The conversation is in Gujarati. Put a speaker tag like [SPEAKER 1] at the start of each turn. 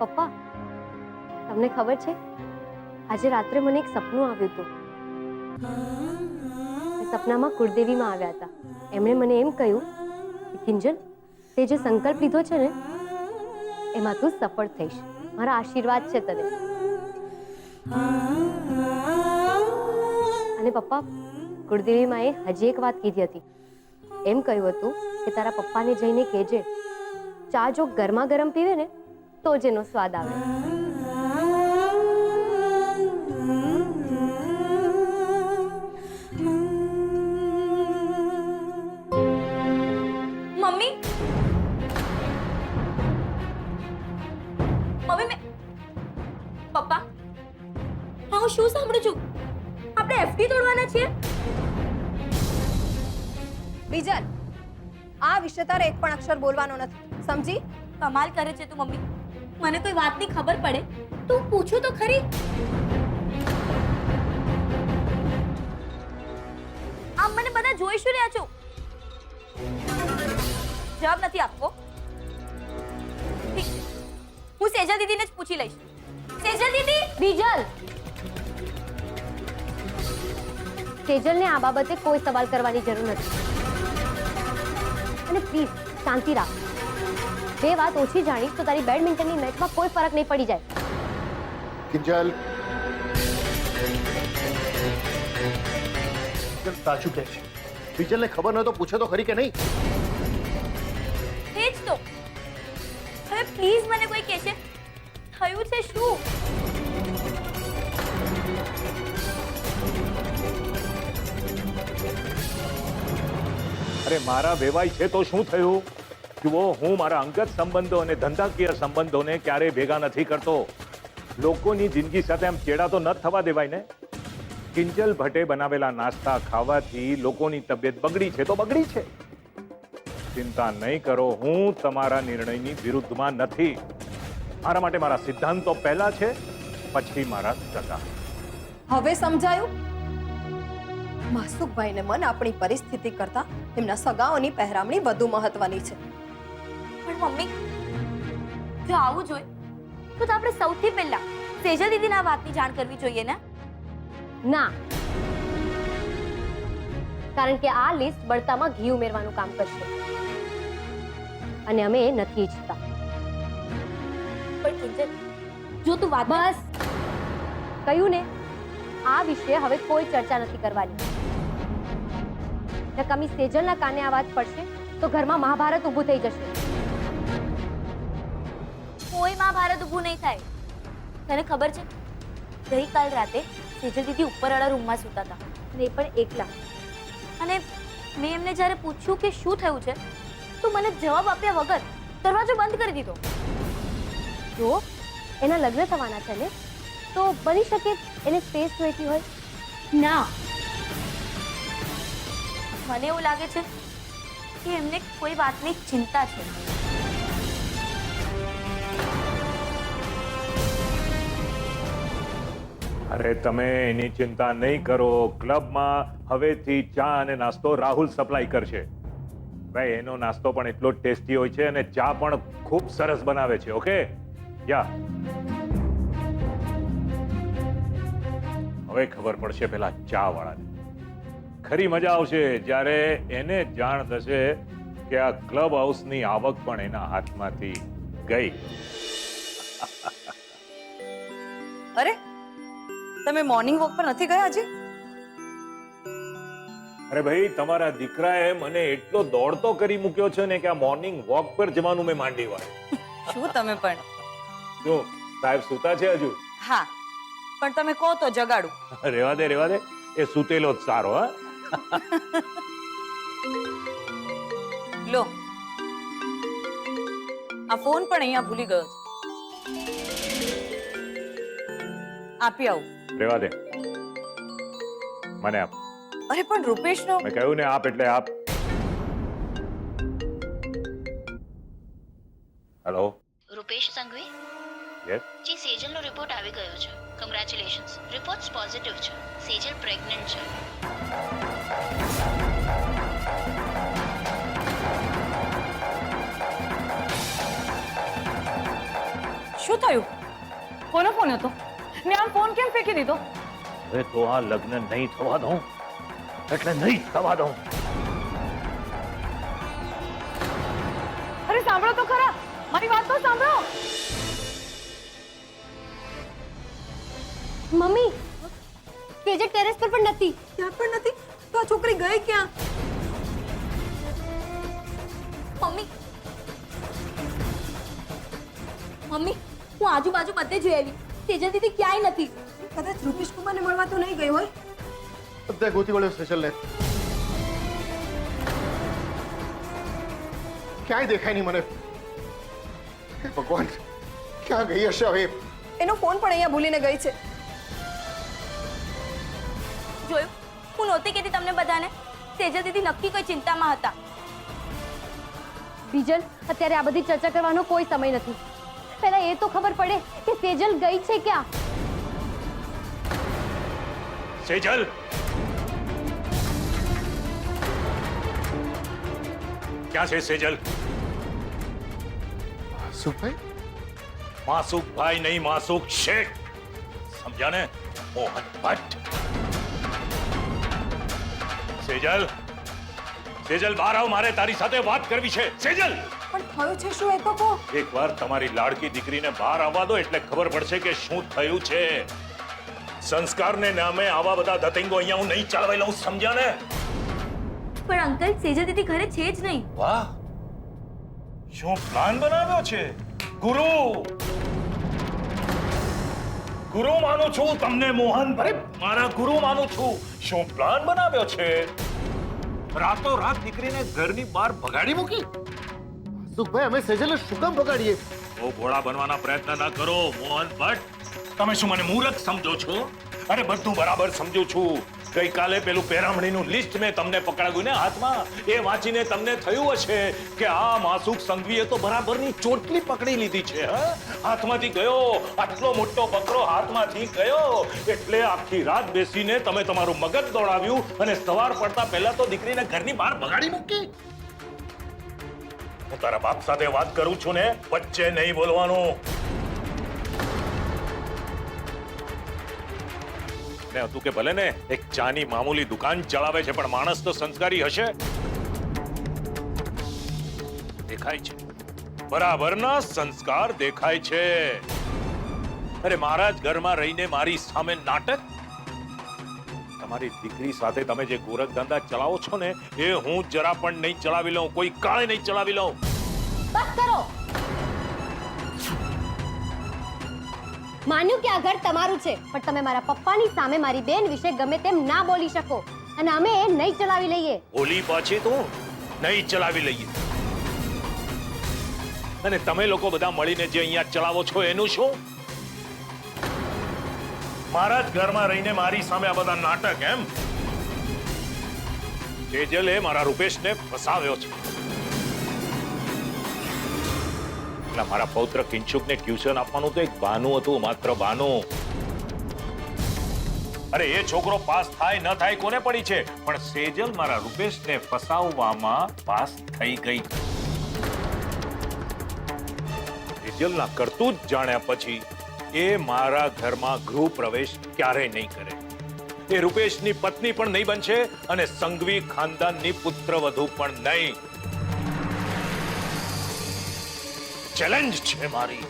[SPEAKER 1] પપ્પા, તમને ખબર છે આજે રાત્રે મને એક સપનું આવ્યું હતું. સપનામાં કુળદેવીમાં આવ્યા હતા. એમણે મને એમ કહ્યું કે કિંજલ, તે જે સંકલ્પ લીધો છે ને એમાં તું સફળ થઈશ. મારા આશીર્વાદ છે તને. અને પપ્પા, કુળદેવી માએ હજી એક વાત કીધી હતી. એમ કહ્યું હતું કે તારા પપ્પાને જઈને કહેજે ચા જો ગરમા ગરમ પીવે ને તો જ એનો સ્વાદ આવે.
[SPEAKER 2] મમ્મી, મેં પપ્પા, હું શું સાંભળું છું? આપણે એફડી તોડવાના છીએ.
[SPEAKER 3] બીજલ, આ વિશે તારે એક પણ અક્ષર બોલવાનો નથી, સમજી?
[SPEAKER 2] કમાલ કરે છે તું મમ્મી. મને કોઈ વાતની ખબર પડે તું પૂછું તો ખરી. આમ મને બધા જોઈ શું રહ્યા છો? જવાબ નથી આપવો. ઠીક, હું સેજલ દીદીને જ પૂછી લઈશ. સેજલ દીદી!
[SPEAKER 1] બીજલ, સેજલને આ બાબતે કોઈ સવાલ કરવાની જરૂર નથી. અને પ્લીઝ શાંતિ રાખ. બે વાત ઓછી જાણીશ તો તારી બેડમિન્ટનની મેચમાં કોઈ ફરક નહીં પડી જાય.
[SPEAKER 4] કિંજલ, સાચું કહે છે. બીજલને ખબર ન હોય તો પૂછે તો ખરી કે નહીં?
[SPEAKER 2] એ જ તો. હવે પ્લીઝ મને કોઈ કહેશે થયું છે શું?
[SPEAKER 5] અરે મારા વેવાય છે તો શું થયું? જુઓ, હું મારા અંગત સંબંધો અને ધંધાકીય સંબંધોને ક્યારેય ભેગા નથી કરતો. લોકોની જિંદગી સાથે આમ ચેડા તો ન થવા દેવાય ને. કિંજલ ભટ્ટે બનાવેલા નાસ્તા ખાવાથી લોકોની તબિયત બગડી છે તો બગડી છે. ચિંતા નહીં કરો, હું તમારા નિર્ણયની વિરુદ્ધમાં નથી. મારા માટે મારા સિદ્ધાંતો પહેલા છે, પછી મારા સગા.
[SPEAKER 3] હવે સમજાયું? માસુકભાઈને મન આપણી પરિસ્થિતિ કરતા એમના સગાઓની પહેરામણી વધુ મહત્વની છે.
[SPEAKER 2] પણ મમ્મી, જો આવું જોઈએ તો આપણે સૌથી પહેલા સેજલ દીદીને આ વાતની જાણ કરવી જોઈએ ને?
[SPEAKER 1] ના, કારણ કે આ લિસ્ટ બળતામાં ઘી ઉમેરવાનું કામ કરશે અને અમે એ નથી ઈચ્છતા.
[SPEAKER 2] પણ કિંજલ, જો તું વાત
[SPEAKER 1] બસ કહ્યું ને, આ વિશે હવે કોઈ ચર્ચા નથી કરવાની. નકામી સેજલના કાને આ વાત પડશે તો ઘરમાં મહાભારત ઊભું થઈ જશે.
[SPEAKER 2] કોઈ મહાભારત ઊભું નહીં થાય. તને ખબર છે, ગઈકાલ રાતે સેજલ દીદી ઉપરવાળા રૂમમાં સૂતા હતા અને એ પણ એકલા. અને મેં એમને જ્યારે પૂછ્યું કે શું થયું છે તો મને જવાબ આપ્યા વગર દરવાજો બંધ કરી દીધો.
[SPEAKER 1] જો એના લગ્ન થવાના છે ને, તો બની શકે એને સ્પેસ જોઈતી હોય.
[SPEAKER 2] ના, મને એવું લાગે છે કે એમને કોઈ વાતની ચિંતા છે.
[SPEAKER 5] અરે તમે એની ચિંતા નહીં કરો. ક્લબમાં હવેથી ચા અને નાસ્તો રાહુલ સપ્લાય કરશે. ભાઈ, એનો નાસ્તો પણ એટલો જ ટેસ્ટી હોય છે અને ચા પણ ખૂબ સરસ બનાવે છે. ઓકે, યા. હવે ખબર પડશે પેલા ચા વાળાને. ખરી મજા આવશે જ્યારે એને જાણ થશે કે આ ક્લબ હાઉસની આવક પણ એના હાથમાંથી ગઈ.
[SPEAKER 3] અરે, તમે મોર્નિંગ વોક પર નથી ગયા હજી?
[SPEAKER 5] અરે ભાઈ, તમારા દીકરાએ મને એટલો દોડતો કરી મૂક્યો છે ને કે આ મોર્નિંગ વોક પર જવાનું મેં માંડી વાળ્યું.
[SPEAKER 3] શું તમે પણ?
[SPEAKER 5] જો સાહેબ સૂતા છે હજુ?
[SPEAKER 3] હા, પણ તમે કહો તો જગાડું.
[SPEAKER 5] રેવા દે, રેવા દે. એ સૂતેલો જ સારો. હા,
[SPEAKER 3] લો, આ ફોન પણ અહીંયા ભૂલી ગયો છે. આપી આવું.
[SPEAKER 5] રેવા દે, મને આપ.
[SPEAKER 3] અરે પણ રૂપેશનો.
[SPEAKER 5] મેં કહ્યું ને આપ એટલે આપ. હેલો,
[SPEAKER 6] રૂપેશ સંઘવી?
[SPEAKER 5] યસ.
[SPEAKER 6] જી, સેજલનો રિપોર્ટ આવી ગયો છે. કંગ્રેચ્યુલેશન્સ. રિપોર્ટ પોઝિટિવ છે. સેજલ પ્રેગ્નન્ટ છે.
[SPEAKER 7] શું થયું? કોનો ફોન હતો? મેં આમ ફોન કેમ ફેંકી દીધો?
[SPEAKER 5] હવે તો આ લગ્ન નહીં થવા દઉં એટલે નહીં થવા દઉં.
[SPEAKER 7] અરે સાંભળો તો ખરા, મારી વાત તો સાંભળો.
[SPEAKER 1] મમ્મી તેજલ ટેરેસ પર પણ નથી.
[SPEAKER 3] ત્યાં પણ નથી તો આ છોકરી ગઈ ક્યાં?
[SPEAKER 2] મમ્મી મમ્મી હું આજુબાજુ બધે જોઈ આવી. તેજલ દીદી ક્યાંય નથી.
[SPEAKER 3] કદાચ રૂપેશ કુમારને મળવા તો નહીં ગઈ હોય.
[SPEAKER 4] બધે ગોતી વળ્યો સેજલને. ક્યાંય દેખાય નહીં મને. હે ભગવાન, ક્યાં ગઈ હશે હવે?
[SPEAKER 3] એનો ફોન પણ અહીંયા ભૂલીને ગઈ છે.
[SPEAKER 2] જોયું, હું નહોતી કહેતી તમને બધાને. તેજલ દીદી નક્કી કોઈ ચિંતામાં હતા.
[SPEAKER 1] બીજલ, અત્યારે આ બધી ચર્ચા કરવાનો કોઈ સમય નથી. પહેલા એ તો ખબર પડે કે સેજલ ગઈ છે ક્યાં.
[SPEAKER 5] સેજલ, ક્યાં છે સેજલ?
[SPEAKER 4] સુભાઈ,
[SPEAKER 5] માસુકભાઈ નહીં, માસુક શેખ, સમજ્યા ને? મોહન ભટ્ટ. સેજલ, સેજલ બહાર આવ, મારે તારી સાથે વાત કરવી છે. સેજલ,
[SPEAKER 3] પણ થયું છે શું એ તો કહો.
[SPEAKER 5] એકવાર તમારી લાડકી દીકરીને બહાર આવવા દો એટલે ખબર પડશે કે શું થયું છે. સંસ્કારને નામે આવા બધા ધતિંગો અહીંયા હું નહીં ચાલવાઈ લઉં, સમજ્યા ને?
[SPEAKER 2] પણ અંકલ, સેજલ દીદી ઘરે છે જ નહીં.
[SPEAKER 5] વાહ, શું પ્લાન બનાવ્યો છે? ગુરુ ગુરુ માનું છું તમને, મોહન ભટ્ટ મારા ગુરુ માનું છું. શું પ્લાન બનાવ્યો છે? રાતો રાત દીકરીને ઘરની બહાર ભગાડી મૂકી.
[SPEAKER 4] સુખભાઈ, અમે સેજલને શું કામ બગાડીએ?
[SPEAKER 5] ઓ ભોળા બનવાના પ્રયત્ન ના કરો મોહન ભટ્ટ. તમે શું મને મૂર્ખ સમજો છો? અરે બધું બરાબર સમજુ છું. ગઈકાલે પેલું પેરામણીનું લિસ્ટ મેં તમને પકડાવ્યું ને હાથમાં. એ વાંચીને તમને થયું હશે કે આ માસુક સંઘવીએ તો બરાબરની ચોટલી પકડી લીધી છે. હાથમાંથી ગયો, આટલો મોટો બકરો હાથમાંથી ગયો એટલે આખી રાત બેસીને તમે તમારું મગજ દોડાવ્યું અને સવાર પડતા પહેલા તો દીકરીને ઘરની બહાર ભગાડી મૂકી. હું તારા બાપ સાથે વાત કરું છું ને, વચ્ચે નહીં બોલવાનું. મેં હતું કે ભલે ને એક ચાની મામૂલી દુકાન ચલાવે છે પણ માણસ તો સંસ્કારી હશે. દેખાય છે, બરાબરના સંસ્કાર દેખાય છે. અરે મારા જ ઘરમાં રહીને મારી સામે નાટક. તમારી દીકરી સાથે તમે જે ગોરખ ધંધા ચલાવો છો ને એ હું જરા પણ નહીં ચલાવી લઉં, કોઈ કાળે નહીં ચલાવી લઉં.
[SPEAKER 1] બસ કરો. માન્યું કે આ ઘર તમારું છે, પણ તમે મારા પપ્પાની સામે મારી બેન વિશે ગમે તેમ ના બોલી શકો અને અમે એ નહીં ચલાવી લઈએ.
[SPEAKER 5] બોલી પાછી તું નહીં ચલાવી લઈએ. અને તમે લોકો બધા મળીને જે અહીંયા ચલાવો છો એનું શું? મારા જ ઘરમાં રહીને મારી સામે આ બધા નાટક એમ? તેજલે મારા રૂપેશને ફસાવ્યો છે. એટલે મારા પૌત્ર કિંશુકને ટ્યુશન આપવાનું તો એક બહાનું હતું, માત્ર બહાનું. અરે એ છોકરો પાસ થાય ન થાય કોને પડી છે, પણ સેજલ મારા રૂપેશને ફસાવવામાં પાસ થઈ ગઈ. સેજલના કરતૂત જાણ્યા પછી એ મારા ઘરમાં ગૃહ પ્રવેશ ક્યારેય નહીં કરે. એ રૂપેશની પત્ની પણ નહીં બનશે અને સંઘવી ખાનદાનની પુત્રવધુ પણ નહીં. ચેલેન્જ છે મારી.